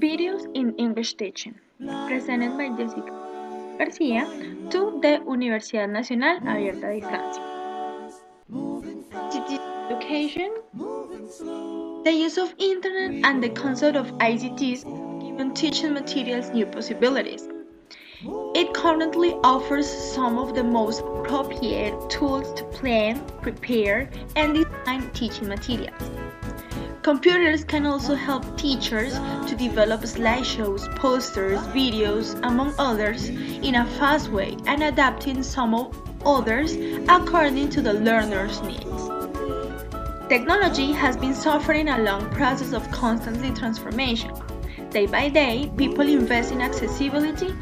Videos in English Teaching, presented by Jessica García to the Universidad Nacional Abierta a Distancia. Digital education, the use of internet and the concept of ICTs given teaching materials new possibilities. It currently offers some of the most appropriate tools to plan, prepare, and design teaching materials. Computers can also help teachers to develop slideshows, posters, videos, among others, in a fast way and adapting some of others according to the learner's needs. Technology has been suffering a long process of constantly transformation. Day by day, people invest in accessibility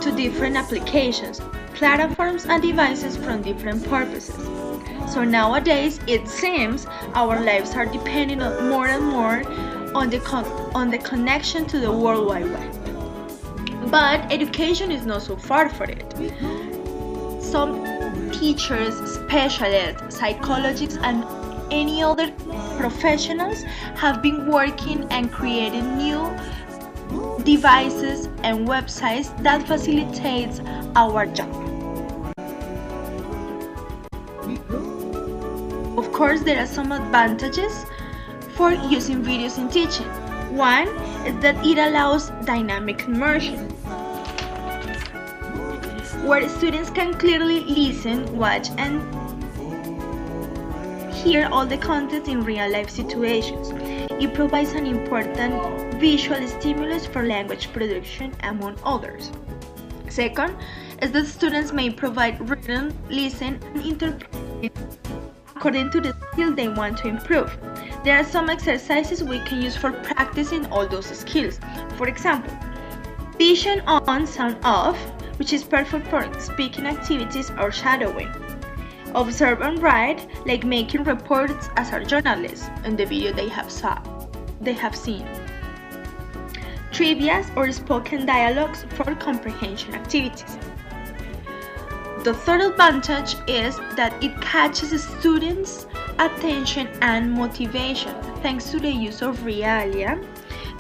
to different applications, platforms, and devices from different purposes. So nowadays, it seems our lives are depending on more and more on the connection to the World Wide Web. But education is not so far from it. Some teachers, specialists, psychologists, and any other professionals have been working and creating new devices and websites that facilitates our job. Of course, there are some advantages for using videos in teaching. One is that it allows dynamic immersion, where students can clearly listen, watch, and hear all the content in real-life situations. It provides an important visual stimulus for language production, among others. Second is that students may provide written, listen, and interpret according to the skill they want to improve. There are some exercises we can use for practicing all those skills. For example, vision on, sound off, which is perfect for speaking activities or shadowing. Observe and write, like making reports as a journalist in the video they have seen. Trivias or spoken dialogues for comprehension activities. The third advantage is that it catches students' attention and motivation thanks to the use of realia,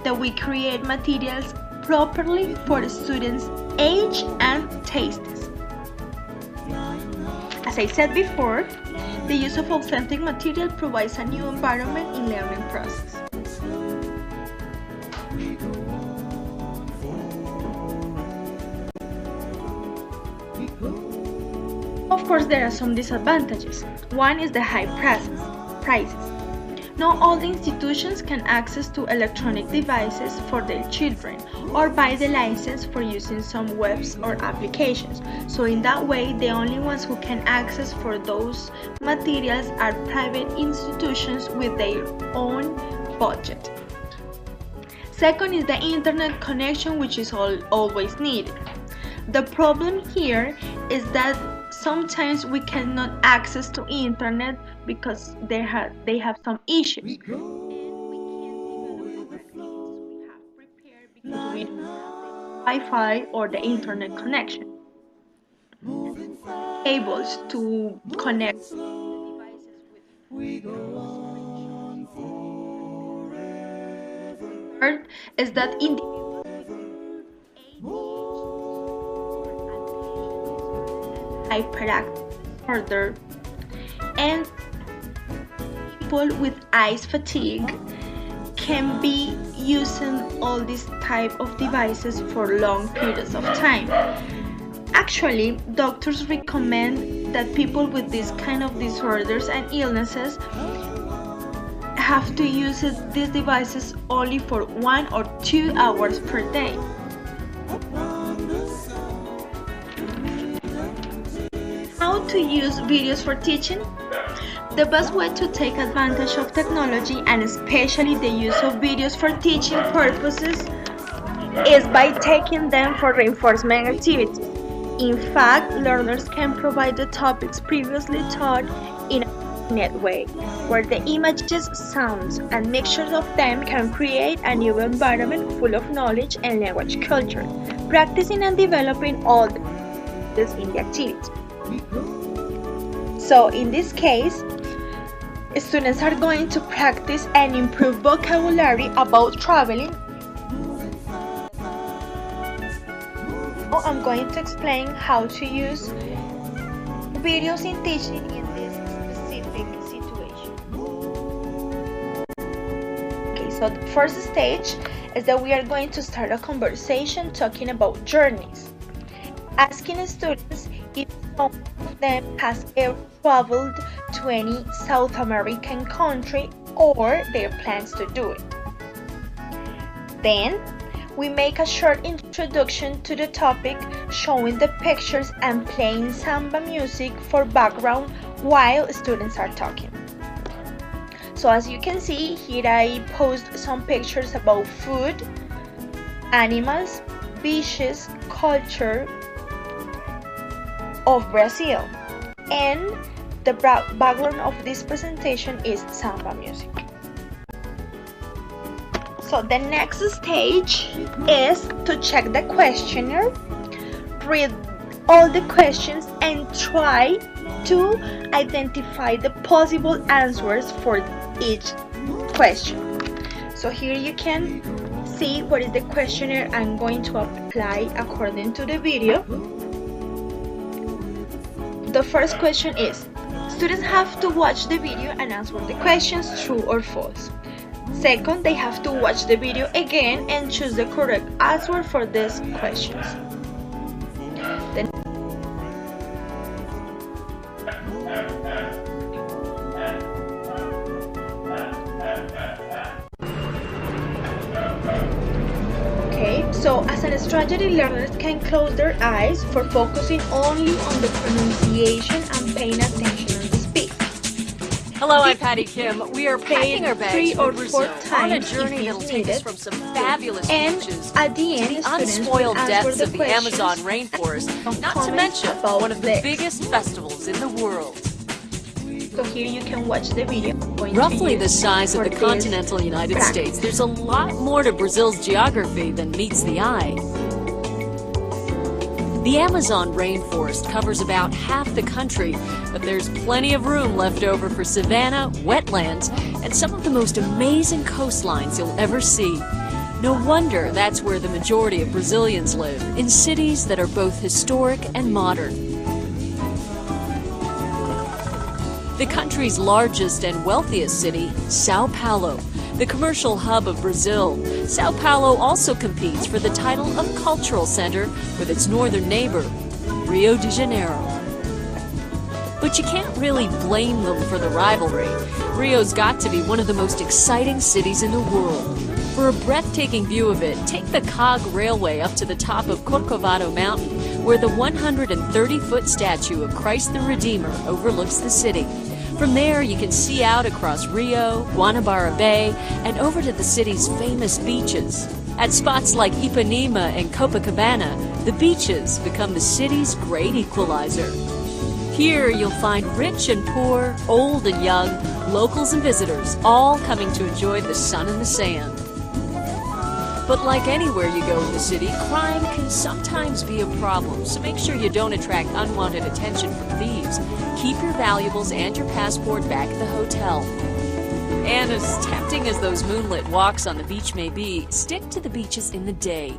that we create materials properly for the students' age and tastes. As I said before, the use of authentic material provides a new environment in learning process. Of course, there are some disadvantages. One is the high prices. Not all the institutions can access to electronic devices for their children or buy the license for using some webs or applications. So in that way, the only ones who can access for those materials are private institutions with their own budget. Second is the internet connection, which is always needed. The problem here is that sometimes we cannot access to internet because they have some issues. And we can't develop we have prepared because we don't have the Wi-Fi or the internet connection. Able to connect the devices with third is that hyperactive disorder and people with eyes fatigue can be using all these type of devices for long periods of time. Actually, doctors recommend that people with this kind of disorders and illnesses have to use these devices only for 1 or 2 hours per day. How to use videos for teaching? The best way to take advantage of technology, and especially the use of videos for teaching purposes, is by taking them for reinforcement activities. In fact, learners can provide the topics previously taught in a net way, where the images, sounds, and mixtures of them can create a new environment full of knowledge and language culture, practicing and developing all this in the activity. So in this case, Students are going to practice and improve vocabulary about traveling. Now I'm going to explain how to use videos in teaching in this specific situation. Okay, so the first stage is that we are going to start a conversation talking about journeys, asking students if some of them has ever traveled to any South American country or their plans to do it. Then we make a short introduction to the topic, showing the pictures and playing samba music for background while students are talking. So as you can see here, I post some pictures about food, animals, beaches, culture of Brazil, and the background of this presentation is samba music. So the next stage is to check the questionnaire, read all the questions and try to identify the possible answers for each question. So here you can see what is the questionnaire I'm going to apply according to the video. The first question is, students have to watch the video and answer the questions true or false. Second, they have to watch the video again and choose the correct answer for these questions. Okay, so as a strategy, learners can close their eyes for focusing only on the pronunciation and paying attention on the speech. Hello, I'm Patty Kim. We are packing our bags for Brazil on a journey that'll take us from some fabulous beaches at the end, to the unspoiled depths of the Amazon rainforest, not to mention one of the biggest festivals in the world. So here you can watch the video. Roughly the size of the continental United States, there's a lot more to Brazil's geography than meets the eye. The Amazon rainforest covers about half the country, but there's plenty of room left over for savanna, wetlands, and some of the most amazing coastlines you'll ever see. No wonder that's where the majority of Brazilians live, in cities that are both historic and modern. The country's largest and wealthiest city, Sao Paulo, the commercial hub of Brazil, Sao Paulo also competes for the title of cultural center with its northern neighbor, Rio de Janeiro. But you can't really blame them for the rivalry. Rio's got to be one of the most exciting cities in the world. For a breathtaking view of it, take the COG railway up to the top of Corcovado Mountain, where the 130-foot statue of Christ the Redeemer overlooks the city. From there, you can see out across Rio, Guanabara Bay, and over to the city's famous beaches. At spots like Ipanema and Copacabana, the beaches become the city's great equalizer. Here, you'll find rich and poor, old and young, locals and visitors, all coming to enjoy the sun and the sand. But like anywhere you go in the city, crime can sometimes be a problem, so make sure you don't attract unwanted attention from thieves. Keep your valuables and your passport back at the hotel. And as tempting as those moonlit walks on the beach may be, stick to the beaches in the day.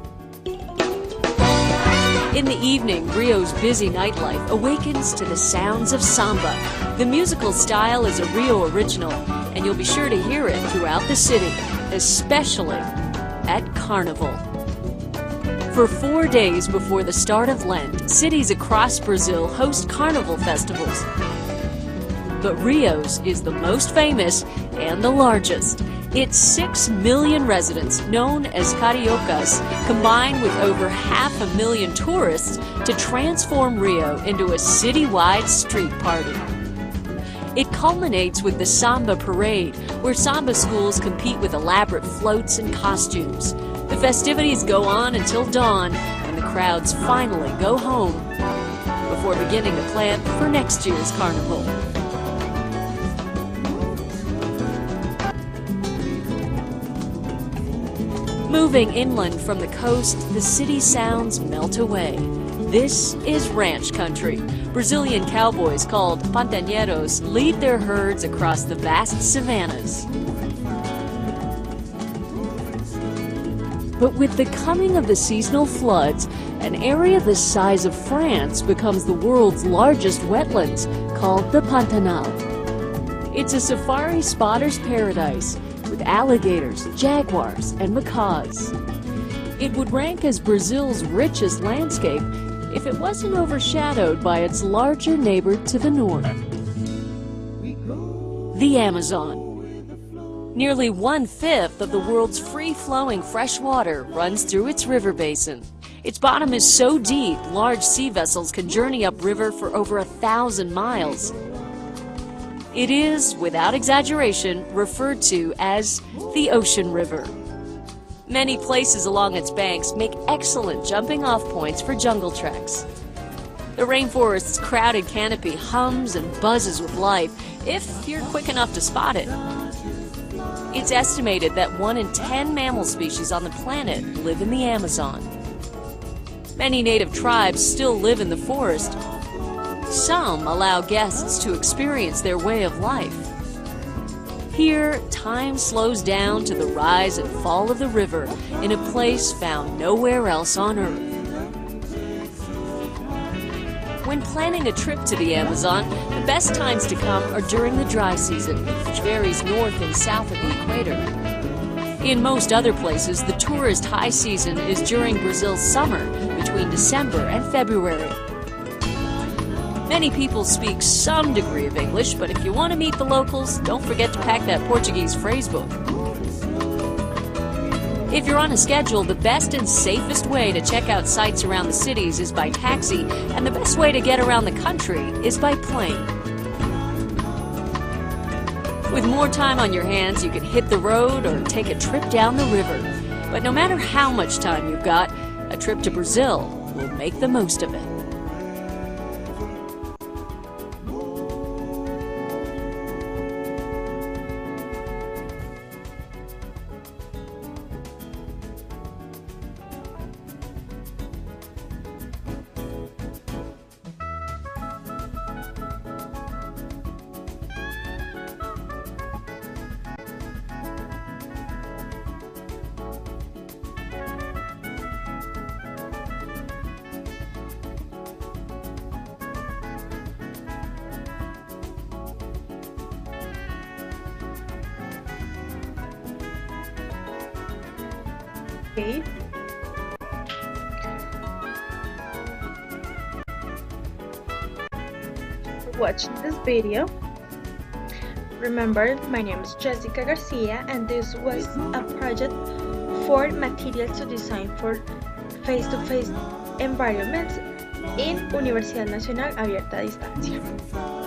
In the evening, Rio's busy nightlife awakens to the sounds of samba. The musical style is a Rio original, and you'll be sure to hear it throughout the city, especially at Carnival. For 4 days before the start of Lent, cities across Brazil host carnival festivals. But Rio's is the most famous and the largest. Its 6 million residents, known as cariocas, combine with over 500,000 tourists to transform Rio into a citywide street party. It culminates with the Samba Parade, where samba schools compete with elaborate floats and costumes. The festivities go on until dawn, and the crowds finally go home before beginning to plan for next year's carnival. Moving inland from the coast, the city sounds melt away. This is ranch country. Brazilian cowboys called pantaneros lead their herds across the vast savannas. But with the coming of the seasonal floods, an area the size of France becomes the world's largest wetlands, called the Pantanal. It's a safari spotter's paradise, with alligators, jaguars, and macaws. It would rank as Brazil's richest landscape if it wasn't overshadowed by its larger neighbor to the north, the Amazon. Nearly 1/5 of the world's free-flowing fresh water runs through its river basin. Its bottom is so deep, large sea vessels can journey upriver for over 1,000 miles. It is, without exaggeration, referred to as the Ocean River. Many places along its banks make excellent jumping-off points for jungle treks. The rainforest's crowded canopy hums and buzzes with life if you're quick enough to spot it. It's estimated that 1 in 10 mammal species on the planet live in the Amazon. Many native tribes still live in the forest. Some allow guests to experience their way of life. Here, time slows down to the rise and fall of the river in a place found nowhere else on Earth. When planning a trip to the Amazon, the best times to come are during the dry season, which varies north and south of the equator. In most other places, the tourist high season is during Brazil's summer, between December and February. Many people speak some degree of English, but if you want to meet the locals, don't forget to pack that Portuguese phrase book. If you're on a schedule, the best and safest way to check out sights around the cities is by taxi, and the best way to get around the country is by plane. With more time on your hands, you can hit the road or take a trip down the river. But no matter how much time you've got, a trip to Brazil will make the most of it. Okay. For watching this video. Remember, my name is Jessica Garcia, and this was a project for materials to design for face-to-face environments in Universidad Nacional Abierta a Distancia.